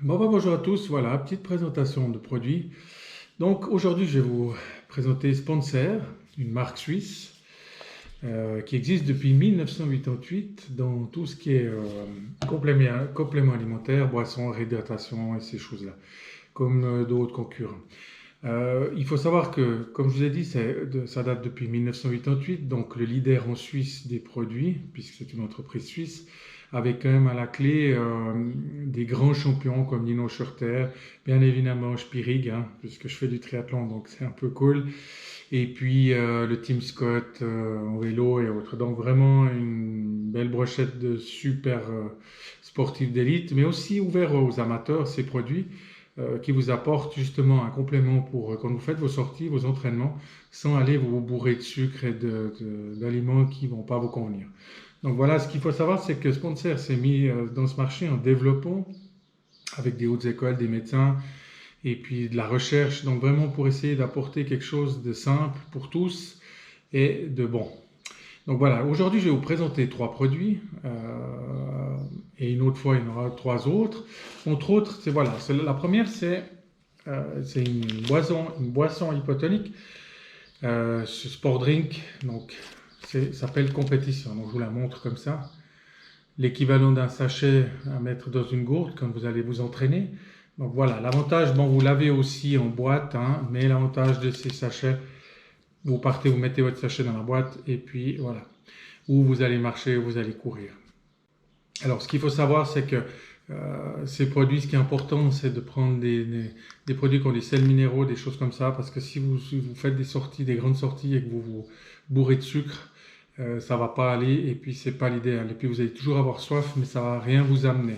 Bonjour à tous, voilà, petite présentation de produits. Donc aujourd'hui, je vais vous présenter Spencer, une marque suisse qui existe depuis 1988 dans tout ce qui est compléments alimentaires, boissons, réhydratation et ces choses-là, comme d'autres concurrents. Il faut savoir que, comme je vous ai dit, ça date depuis 1988, donc le leader en Suisse des produits, puisque c'est une entreprise suisse, avec quand même à la clé des grands champions comme Nino Schurter, bien évidemment Spirig, hein, puisque je fais du triathlon, donc c'est un peu cool, et puis le Team Scott en vélo et autres. Donc vraiment une belle brochette de super sportifs d'élite, mais aussi ouvert aux amateurs, ces produits qui vous apportent justement un complément pour quand vous faites vos sorties, vos entraînements, sans aller vous bourrer de sucre et d'aliments qui ne vont pas vous convenir. Donc voilà, ce qu'il faut savoir, c'est que Spencer s'est mis dans ce marché en développant avec des hautes écoles, des médecins et puis de la recherche, donc vraiment pour essayer d'apporter quelque chose de simple pour tous et de bon. Donc voilà, aujourd'hui je vais vous présenter trois produits et une autre fois il y en aura trois autres. Entre autres, la première c'est une boisson hypotonique, ce sport drink, donc ça s'appelle compétition. Donc je vous la montre comme ça. L'équivalent d'un sachet à mettre dans une gourde quand vous allez vous entraîner. Donc voilà, l'avantage, bon vous l'avez aussi en boîte, hein, mais l'avantage de ces sachets, vous partez, vous mettez votre sachet dans la boîte et puis voilà. Ou vous allez marcher, ou vous allez courir. Alors, ce qu'il faut savoir, c'est que ces produits, ce qui est important, c'est de prendre des produits qui ont des sels minéraux, des choses comme ça, parce que si vous faites des sorties, des grandes sorties et que vous vous bourrez de sucre, ça va pas aller et puis c'est pas l'idéal. Et puis vous allez toujours avoir soif, mais ça va rien vous amener.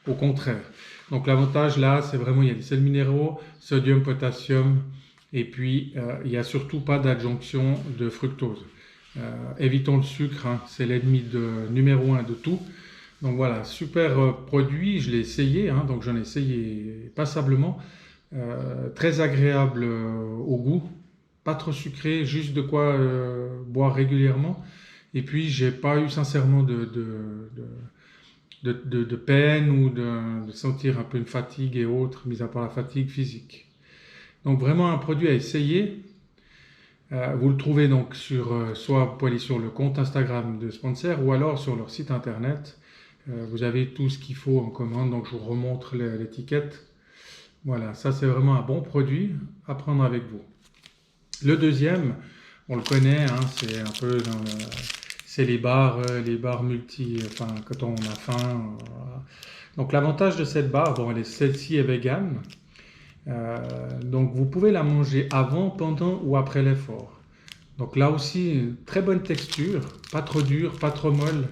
Au contraire. Donc l'avantage là, c'est vraiment il y a des sels minéraux, sodium, potassium, et puis il n'y a surtout pas d'adjonction de fructose. Évitons le sucre, hein, c'est l'ennemi numéro un de tout. Donc voilà, super produit, je l'ai essayé, hein, donc j'en ai essayé passablement. Très agréable au goût, pas trop sucré, juste de quoi boire régulièrement. Et puis j'ai pas eu sincèrement de peine ou de sentir un peu une fatigue et autres, mis à part la fatigue physique. Donc vraiment un produit à essayer. Vous le trouvez donc soit vous pouvez aller sur le compte Instagram de Spencer ou alors sur leur site internet. Vous avez tout ce qu'il faut en commande, donc je vous remontre l'étiquette. Voilà, ça c'est vraiment un bon produit à prendre avec vous. Le deuxième, on le connaît, hein, c'est un peu c'est les bars multi, enfin quand on a faim. Donc l'avantage de cette barre, bon, celle-ci est végane, donc vous pouvez la manger avant, pendant ou après l'effort. Donc là aussi, une très bonne texture, pas trop dure, pas trop molle.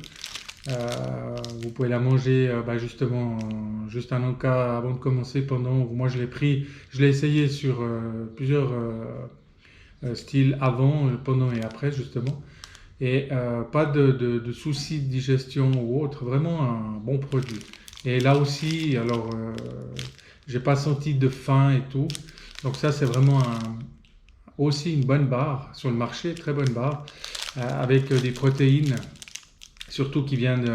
Vous pouvez la manger justement juste un cas avant de commencer. Moi je l'ai essayé sur plusieurs styles avant, pendant et après justement. Et pas de soucis de digestion ou autre, vraiment un bon produit. Et là aussi, alors j'ai pas senti de faim et tout. Donc ça c'est vraiment aussi une bonne barre sur le marché, très bonne barre, avec des protéines, surtout qui viennent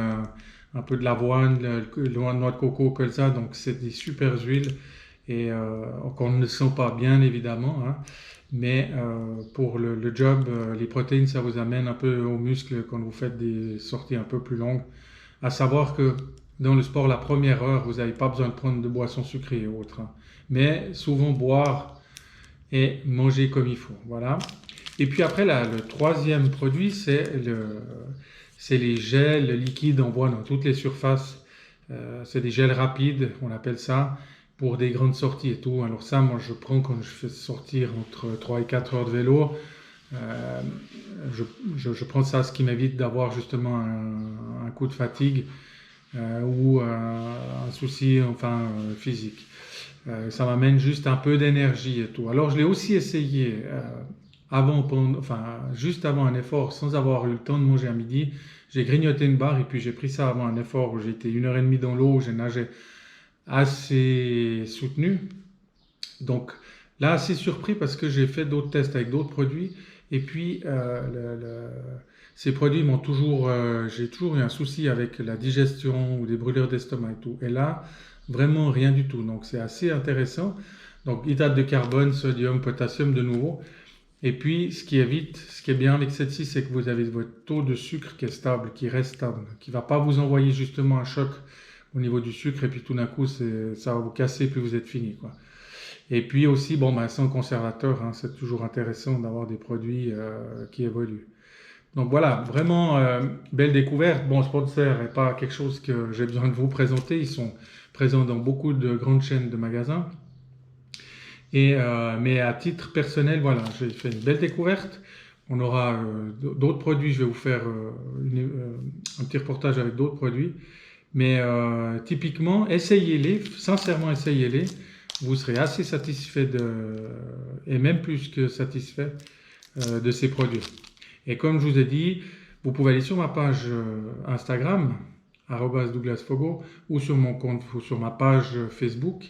un peu de l'avoine, de noix de coco, colza, donc c'est des super huiles et qu'on ne sent pas bien évidemment, hein, mais pour le job, les protéines, ça vous amène un peu au muscle quand vous faites des sorties un peu plus longues. À savoir que dans le sport, la première heure, vous n'avez pas besoin de prendre de boissons sucrées et autres, hein, mais souvent boire et manger comme il faut. Voilà. Et puis après, le troisième produit, c'est les gels liquides. On voit dans toutes les surfaces. C'est des gels rapides, on appelle ça, pour des grandes sorties et tout. Alors ça, moi, je prends quand je fais sortir entre 3 et 4 heures de vélo. Euh, je prends ça, ce qui m'évite d'avoir justement un coup de fatigue ou un souci enfin physique. Ça m'amène juste un peu d'énergie et tout. Alors je l'ai aussi essayé juste avant un effort, sans avoir eu le temps de manger à midi. J'ai grignoté une barre et puis j'ai pris ça avant un effort où j'étais 1 heure et demie dans l'eau, où j'ai nagé assez soutenu. Donc là, assez surpris parce que j'ai fait d'autres tests avec d'autres produits. Et puis, Ces produits m'ont toujours, j'ai toujours eu un souci avec la digestion ou des brûlures d'estomac et tout. Et là, vraiment rien du tout. Donc c'est assez intéressant. Donc hydrate de carbone, sodium, potassium de nouveau. Et puis ce qui est bien avec celle-ci, c'est que vous avez votre taux de sucre qui est stable, qui reste stable, qui ne va pas vous envoyer justement un choc au niveau du sucre et puis tout d'un coup ça va vous casser puis vous êtes fini quoi. Et puis aussi, bon, ben, sans conservateur, hein, c'est toujours intéressant d'avoir des produits qui évoluent. Donc voilà, vraiment belle découverte. Bon, Sponsor n'est pas quelque chose que j'ai besoin de vous présenter. Ils sont présents dans beaucoup de grandes chaînes de magasins. Mais à titre personnel, voilà, j'ai fait une belle découverte. On aura d'autres produits. Je vais vous faire un petit reportage avec d'autres produits. Mais typiquement, essayez-les, sincèrement essayez-les. Vous serez assez satisfait et même plus que satisfait de ces produits. Et comme je vous ai dit, vous pouvez aller sur ma page Instagram, @DouglasFogo, ou sur mon compte, ou sur ma page Facebook.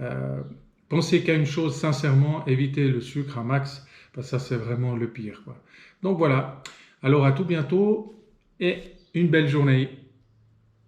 Euh, Pensez qu'à une chose, sincèrement, évitez le sucre à max, parce que ça c'est vraiment le pire, quoi. Donc voilà, alors à tout bientôt et une belle journée.